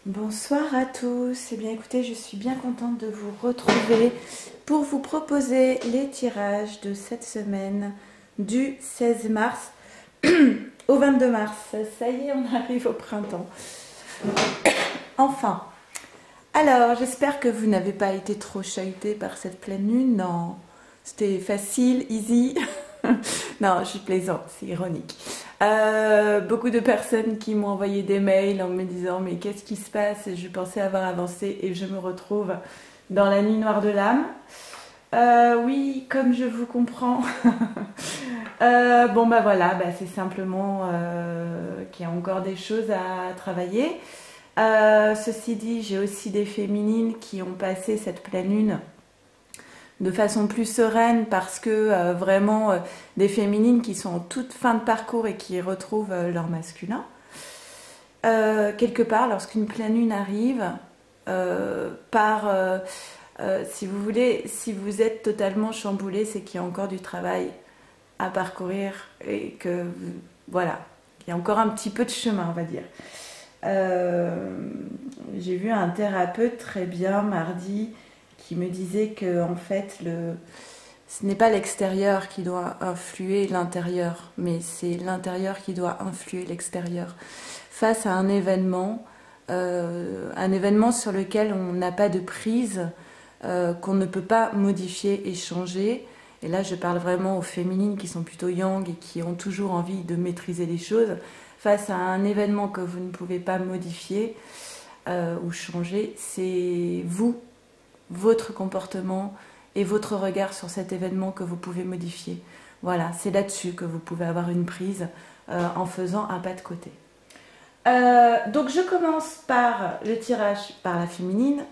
Bonsoir à tous. Eh bien écoutez, je suis bien contente de vous retrouver pour vous proposer les tirages de cette semaine du 16 mars au 22 mars. Ça y est, on arrive au printemps. Enfin. Alors, j'espère que vous n'avez pas été trop chahuté par cette pleine lune. Non, c'était facile, easy. Non, je plaisante, c'est ironique. Beaucoup de personnes qui m'ont envoyé des mails en me disant mais qu'est-ce qui se passe? Je pensais avoir avancé et je me retrouve dans la nuit noire de l'âme. Oui, comme je vous comprends. Bon bah voilà, c'est simplement qu'il y a encore des choses à travailler. Ceci dit, j'ai aussi des féminines qui ont passé cette pleine lune de façon plus sereine parce que vraiment des féminines qui sont en toute fin de parcours et qui retrouvent leur masculin. Quelque part, lorsqu'une pleine lune arrive, si vous voulez, si vous êtes totalement chamboulé, c'est qu'il y a encore du travail à parcourir et que voilà, il y a encore un petit peu de chemin, on va dire. J'ai vu un thérapeute très bien mardi qui me disait que en fait ce n'est pas l'extérieur qui doit influer l'intérieur, mais c'est l'intérieur qui doit influer l'extérieur. Face à un événement sur lequel on n'a pas de prise, qu'on ne peut pas modifier et changer. Et là, je parle vraiment aux féminines qui sont plutôt yang et qui ont toujours envie de maîtriser les choses. Face à un événement que vous ne pouvez pas modifier ou changer, c'est vous, votre comportement et votre regard sur cet événement que vous pouvez modifier. Voilà, c'est là-dessus que vous pouvez avoir une prise en faisant un pas de côté. Donc je commence par le tirage par la féminine,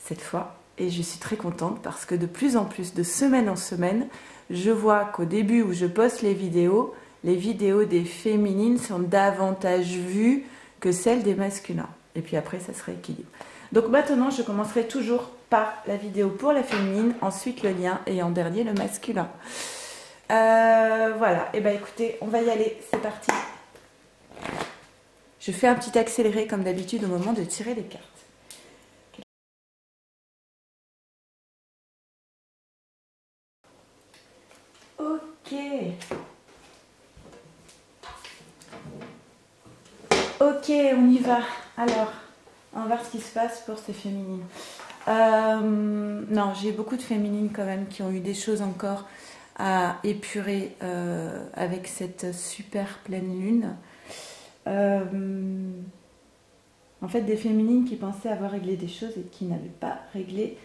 cette fois, et je suis très contente parce que de plus en plus, de semaine en semaine, je vois qu'au début où je poste les vidéos des féminines sont davantage vues que celles des masculins. Et puis après, ça se rééquilibre. Donc maintenant, je commencerai toujours par la vidéo pour la féminine, ensuite le lien et en dernier le masculin. Voilà, et écoutez, on va y aller, c'est parti. Je fais un petit accéléré comme d'habitude au moment de tirer les cartes. Ok. Ok, on y va. Alors, on va voir ce qui se passe pour ces féminines. Non, j'ai beaucoup de féminines quand même qui ont eu des choses encore à épurer avec cette super pleine lune. En fait, des féminines qui pensaient avoir réglé des choses et qui n'avaient pas réglé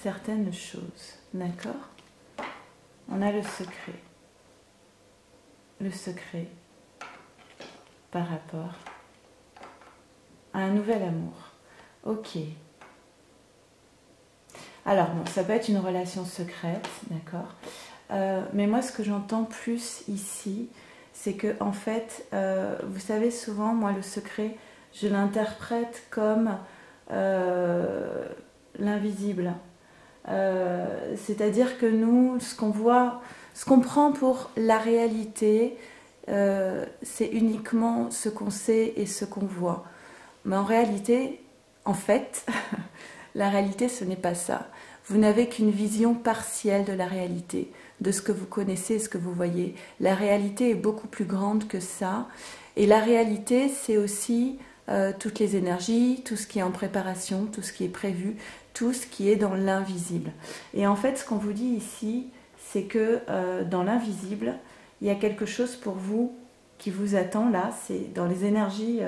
certaines choses. D'accord? On a le secret. Le secret par rapport à un nouvel amour. Ok. Alors, bon, ça peut être une relation secrète, d'accord, mais moi, ce que j'entends plus ici, c'est que, en fait, vous savez, souvent, moi, le secret, je l'interprète comme l'invisible. C'est-à-dire que nous, ce qu'on voit, ce qu'on prend pour la réalité, c'est uniquement ce qu'on sait et ce qu'on voit. Mais en réalité, en fait, la réalité, ce n'est pas ça. Vous n'avez qu'une vision partielle de la réalité, de ce que vous connaissez et ce que vous voyez. La réalité est beaucoup plus grande que ça. Et la réalité, c'est aussi toutes les énergies, tout ce qui est en préparation, tout ce qui est prévu, tout ce qui est dans l'invisible. Et en fait, ce qu'on vous dit ici, c'est que dans l'invisible, il y a quelque chose pour vous qui vous attend là. C'est dans les énergies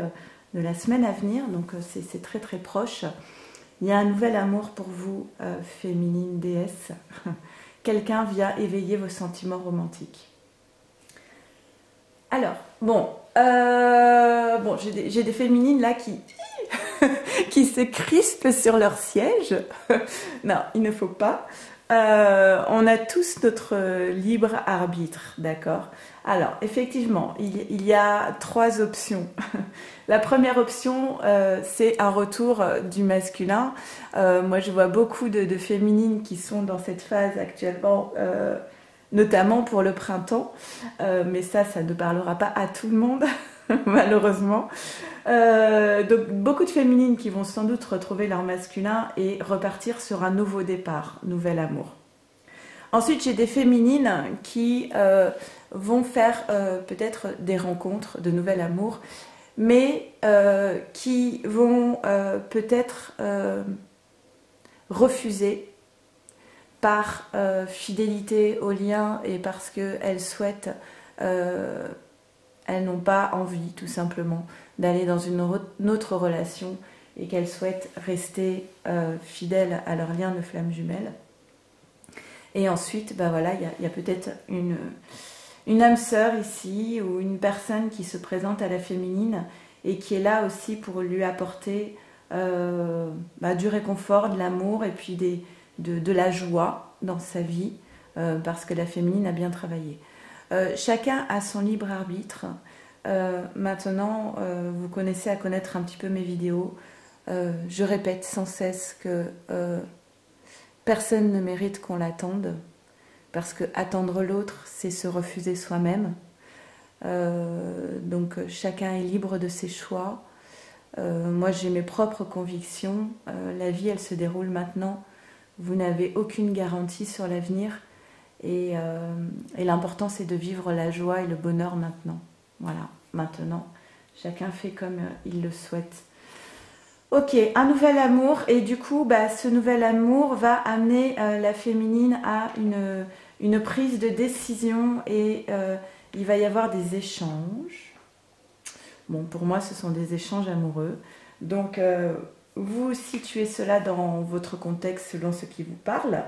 de la semaine à venir, donc c'est très très proche. Il y a un nouvel amour pour vous, féminine déesse. Quelqu'un vient éveiller vos sentiments romantiques. Alors, bon, j'ai des féminines là qui se crispent sur leur siège. Non, il ne faut pas. On a tous notre libre arbitre, d'accord? Alors, effectivement, il y a 3 options. La première option, c'est un retour du masculin. Moi, je vois beaucoup de féminines qui sont dans cette phase actuellement, notamment pour le printemps. Mais ça ne parlera pas à tout le monde, malheureusement. Donc beaucoup de féminines qui vont sans doute retrouver leur masculin et repartir sur un nouveau départ, nouvel amour. Ensuite, j'ai des féminines qui vont faire peut-être des rencontres de nouvel amour, mais qui vont peut-être refuser par fidélité au lien et parce qu'elles souhaitent, elles n'ont pas envie tout simplement d'aller dans une autre relation et qu'elles souhaitent rester fidèles à leur lien de flamme jumelle. Et ensuite, ben voilà, il y a peut-être une âme sœur ici ou une personne qui se présente à la féminine et qui est là aussi pour lui apporter du réconfort, de l'amour et puis de la joie dans sa vie parce que la féminine a bien travaillé. Chacun a son libre arbitre. Maintenant, vous connaissez à connaître un petit peu mes vidéos. Je répète sans cesse que personne ne mérite qu'on l'attende, parce que attendre l'autre, c'est se refuser soi-même. Donc chacun est libre de ses choix. Moi, j'ai mes propres convictions. La vie, elle se déroule maintenant. Vous n'avez aucune garantie sur l'avenir. Et l'important, c'est de vivre la joie et le bonheur maintenant. Voilà, maintenant. Chacun fait comme il le souhaite. Ok, un nouvel amour. Et du coup, ce nouvel amour va amener la féminine à une prise de décision. Et il va y avoir des échanges. Bon, pour moi, ce sont des échanges amoureux. Donc, vous situez cela dans votre contexte selon ce qui vous parle.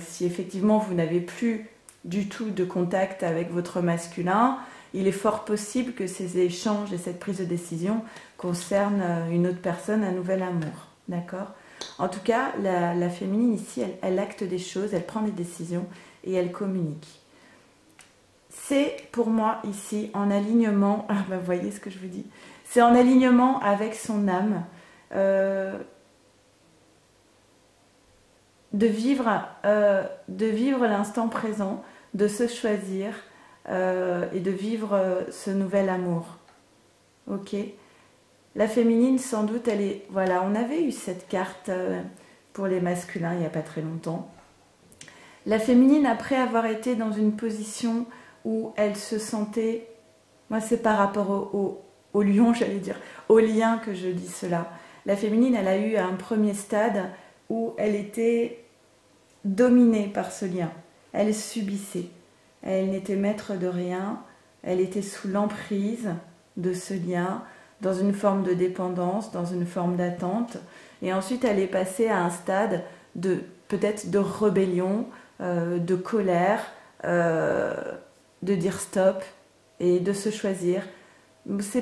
Si effectivement vous n'avez plus du tout de contact avec votre masculin, il est fort possible que ces échanges et cette prise de décision concernent une autre personne, un nouvel amour. D'accord ? En tout cas, la féminine ici, elle acte des choses, elle prend des décisions et elle communique. C'est pour moi ici en alignement, vous voyez ce que je vous dis, c'est en alignement avec son âme. De vivre l'instant présent, de se choisir et de vivre ce nouvel amour. Ok ? La féminine, sans doute, elle est... Voilà, on avait eu cette carte pour les masculins il n'y a pas très longtemps. La féminine, après avoir été dans une position où elle se sentait... Moi, c'est par rapport au lion, j'allais dire, au lien que je dis cela. La féminine, elle a eu un premier stade où elle était dominée par ce lien. Elle subissait. Elle n'était maître de rien. Elle était sous l'emprise de ce lien, dans une forme de dépendance, dans une forme d'attente. Et ensuite, elle est passée à un stade de peut-être de rébellion, de colère, de dire stop et de se choisir. Ce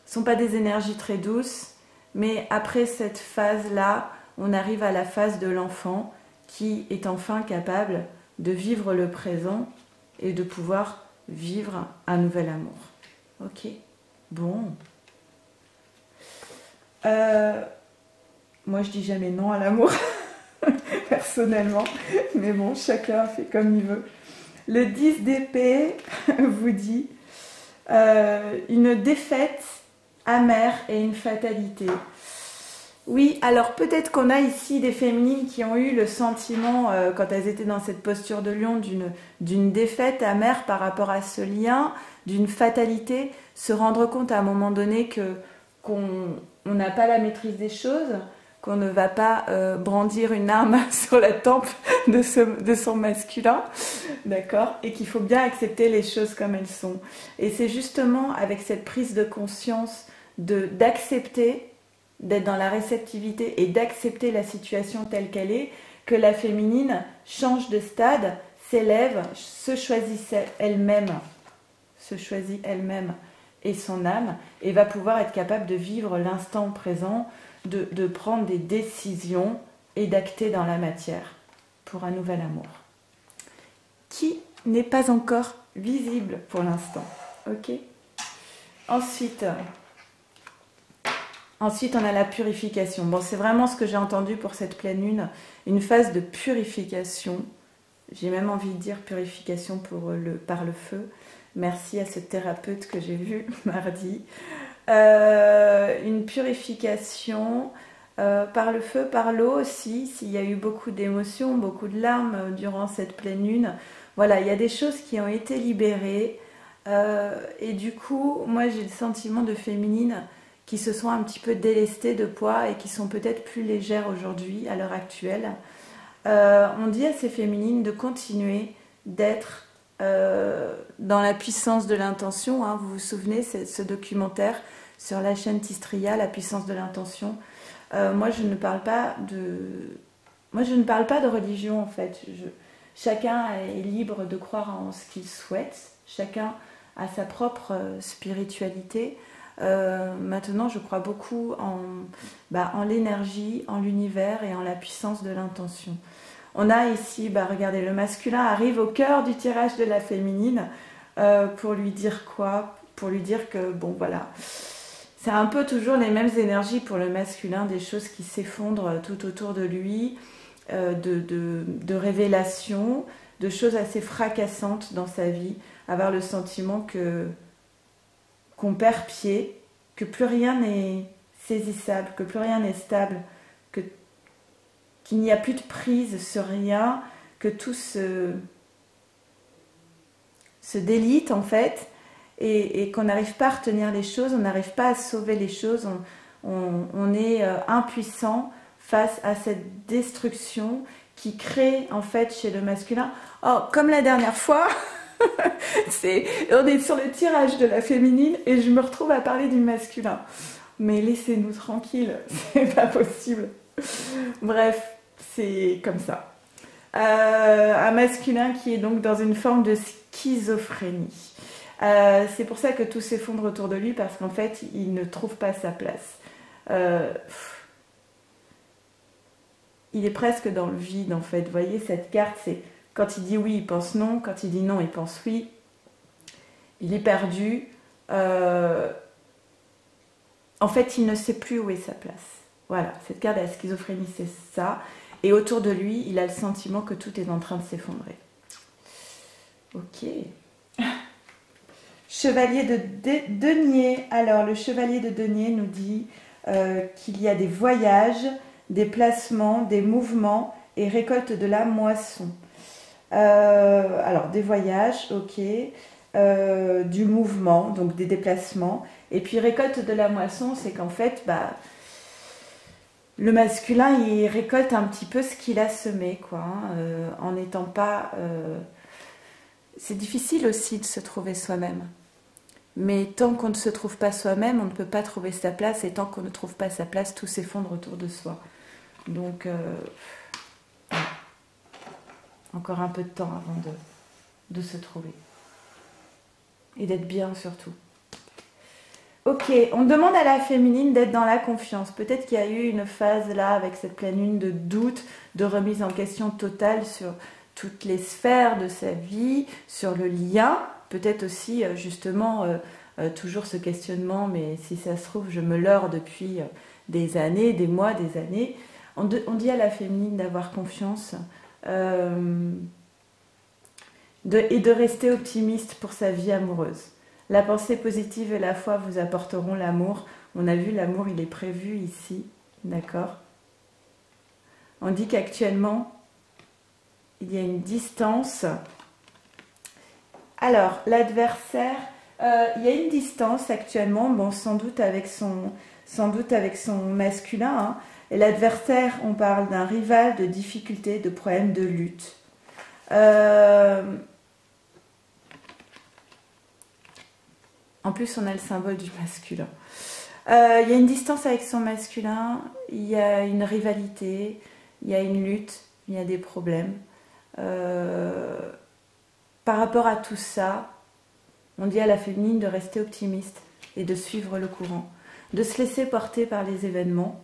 sont pas des énergies très douces, mais après cette phase-là, on arrive à la phase de l'enfant qui est enfin capable de vivre le présent et de pouvoir vivre un nouvel amour. Ok ? Bon. Moi, je dis jamais non à l'amour, personnellement. Mais bon, chacun fait comme il veut. Le 10 d'épée vous dit une défaite amère et une fatalité. Oui, alors peut-être qu'on a ici des féminines qui ont eu le sentiment, quand elles étaient dans cette posture de lion, d'une défaite amère par rapport à ce lien, d'une fatalité, se rendre compte à un moment donné qu'on n'a pas la maîtrise des choses, qu'on ne va pas brandir une arme sur la tempe de son masculin, d'accord, et qu'il faut bien accepter les choses comme elles sont. Et c'est justement avec cette prise de conscience d'accepter, d'être dans la réceptivité et d'accepter la situation telle qu'elle est, que la féminine change de stade, s'élève, se choisit elle-même et son âme, et va pouvoir être capable de vivre l'instant présent, de prendre des décisions et d'acter dans la matière pour un nouvel amour qui n'est pas encore visible pour l'instant. Ok ? Ensuite, on a la purification. Bon, c'est vraiment ce que j'ai entendu pour cette pleine lune, une phase de purification. J'ai même envie de dire purification par le feu. Merci à ce thérapeute que j'ai vu mardi. Une purification par le feu, par l'eau aussi, s'il y a eu beaucoup d'émotions, beaucoup de larmes durant cette pleine lune. Voilà, il y a des choses qui ont été libérées. Et du coup, moi j'ai le sentiment de féminines qui se sont un petit peu délestées de poids et qui sont peut-être plus légères aujourd'hui, à l'heure actuelle. On dit à ces féminines de continuer d'être dans la puissance de l'intention. Hein. Vous vous souvenez, c'est ce documentaire sur la chaîne Tistria, La puissance de l'intention. Moi, je ne parle pas de religion en fait. Chacun est libre de croire en ce qu'il souhaite. Chacun a sa propre spiritualité. Maintenant, je crois beaucoup en l'énergie, en l'univers et en la puissance de l'intention. On a ici, regardez, le masculin arrive au cœur du tirage de la féminine pour lui dire quoi? Pour lui dire que, bon voilà, c'est un peu toujours les mêmes énergies pour le masculin, des choses qui s'effondrent tout autour de lui, de révélations, de choses assez fracassantes dans sa vie, avoir le sentiment qu'on perd pied, que plus rien n'est saisissable, que plus rien n'est stable, qu'il n'y a plus de prise sur rien, que tout se délite en fait, et qu'on n'arrive pas à retenir les choses, on n'arrive pas à sauver les choses, on est impuissant face à cette destruction qui crée en fait chez le masculin. Oh, comme la dernière fois, on est sur le tirage de la féminine et je me retrouve à parler du masculin. Mais laissez-nous tranquilles, c'est pas possible. Bref, c'est comme ça. Un masculin qui est donc dans une forme de schizophrénie. C'est pour ça que tout s'effondre autour de lui, parce qu'en fait, il ne trouve pas sa place. Il est presque dans le vide, en fait. Vous voyez, cette carte, c'est quand il dit oui, il pense non. Quand il dit non, il pense oui. Il est perdu. En fait, il ne sait plus où est sa place. Voilà, cette carte de la schizophrénie, c'est ça. Et autour de lui, il a le sentiment que tout est en train de s'effondrer. Ok. Chevalier de denier. Alors, le chevalier de denier nous dit qu'il y a des voyages, des placements, des mouvements et récolte de la moisson. Alors, des voyages, ok. Du mouvement, donc des déplacements. Et puis, récolte de la moisson, c'est qu'en fait, le masculin, il récolte un petit peu ce qu'il a semé, quoi. En n'étant pas... C'est difficile aussi de se trouver soi-même. Mais tant qu'on ne se trouve pas soi-même, on ne peut pas trouver sa place. Et tant qu'on ne trouve pas sa place, tout s'effondre autour de soi. Donc, encore un peu de temps avant de se trouver. Et d'être bien surtout. Ok, on demande à la féminine d'être dans la confiance. Peut-être qu'il y a eu une phase là, avec cette pleine lune, de doute, de remise en question totale sur toutes les sphères de sa vie, sur le lien. Peut-être aussi, justement, toujours ce questionnement, mais si ça se trouve, je me leurre depuis des années, des mois, des années. On dit à la féminine d'avoir confiance et de rester optimiste pour sa vie amoureuse. La pensée positive et la foi vous apporteront l'amour. On a vu, l'amour, il est prévu ici, d'accord? On dit qu'actuellement, il y a une distance. Alors, l'adversaire, il y a une distance actuellement, bon, sans doute avec son masculin. Hein. Et l'adversaire, on parle d'un rival, de difficultés, de problèmes, de lutte. En plus, on a le symbole du masculin. Il y a une distance avec son masculin, il y a une rivalité, il y a une lutte, il y a des problèmes. Par rapport à tout ça, on dit à la féminine de rester optimiste et de suivre le courant, de se laisser porter par les événements.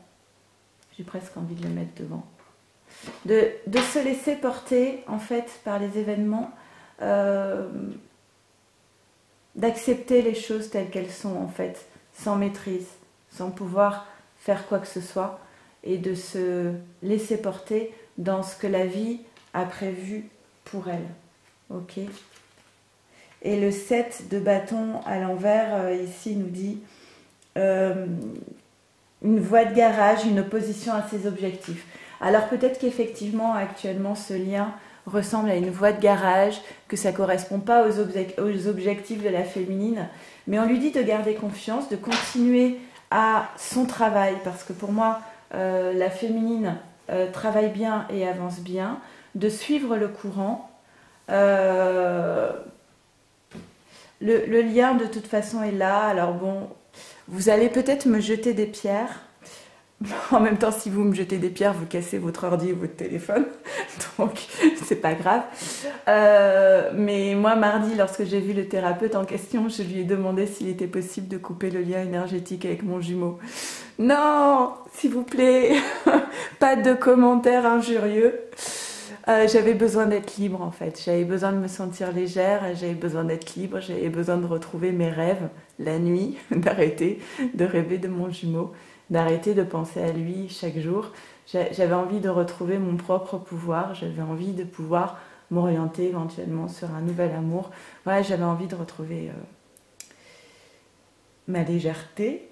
J'ai presque envie de le mettre devant. De se laisser porter, en fait, par les événements, d'accepter les choses telles qu'elles sont, en fait, sans maîtrise, sans pouvoir faire quoi que ce soit, et de se laisser porter dans ce que la vie a prévu pour elle. Ok. Et le 7 de bâton à l'envers, ici, nous dit une voie de garage, une opposition à ses objectifs. Alors peut-être qu'effectivement, actuellement, ce lien ressemble à une voie de garage, que ça ne correspond pas aux objectifs de la féminine, mais on lui dit de garder confiance, de continuer à son travail, parce que pour moi, la féminine travaille bien et avance bien, de suivre le courant. Le lien de toute façon est là. Alors bon, vous allez peut-être me jeter des pierres. En même temps, si vous me jetez des pierres, vous cassez votre ordi ou votre téléphone. Donc, c'est pas grave. Mais moi, mardi, lorsque j'ai vu le thérapeute en question, je lui ai demandé s'il était possible de couper le lien énergétique avec mon jumeau. Non, s'il vous plaît, pas de commentaires injurieux. J'avais besoin d'être libre en fait, j'avais besoin de me sentir légère, j'avais besoin d'être libre, j'avais besoin de retrouver mes rêves la nuit, d'arrêter de rêver de mon jumeau, d'arrêter de penser à lui chaque jour. J'avais envie de retrouver mon propre pouvoir, j'avais envie de pouvoir m'orienter éventuellement sur un nouvel amour. Voilà, j'avais envie de retrouver ma légèreté.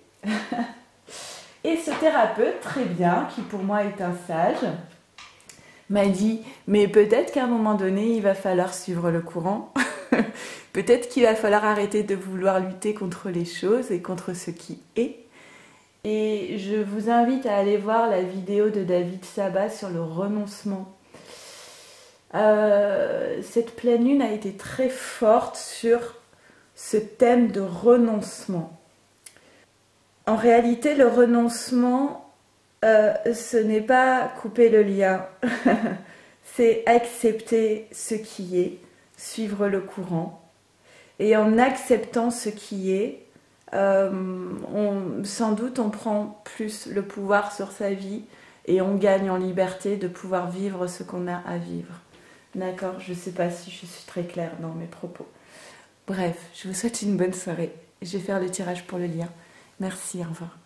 Et ce thérapeute, très bien, qui pour moi est un sage, m'a dit, mais peut-être qu'à un moment donné, il va falloir suivre le courant. Peut-être qu'il va falloir arrêter de vouloir lutter contre les choses et contre ce qui est. Et je vous invite à aller voir la vidéo de David Sabat sur le renoncement. Cette pleine lune a été très forte sur ce thème de renoncement. En réalité, le renoncement, ce n'est pas couper le lien, c'est accepter ce qui est, suivre le courant. Et en acceptant ce qui est, sans doute on prend plus le pouvoir sur sa vie et on gagne en liberté de pouvoir vivre ce qu'on a à vivre. D'accord, je ne sais pas si je suis très claire dans mes propos. Bref, je vous souhaite une bonne soirée. Je vais faire le tirage pour le lien. Merci, au revoir.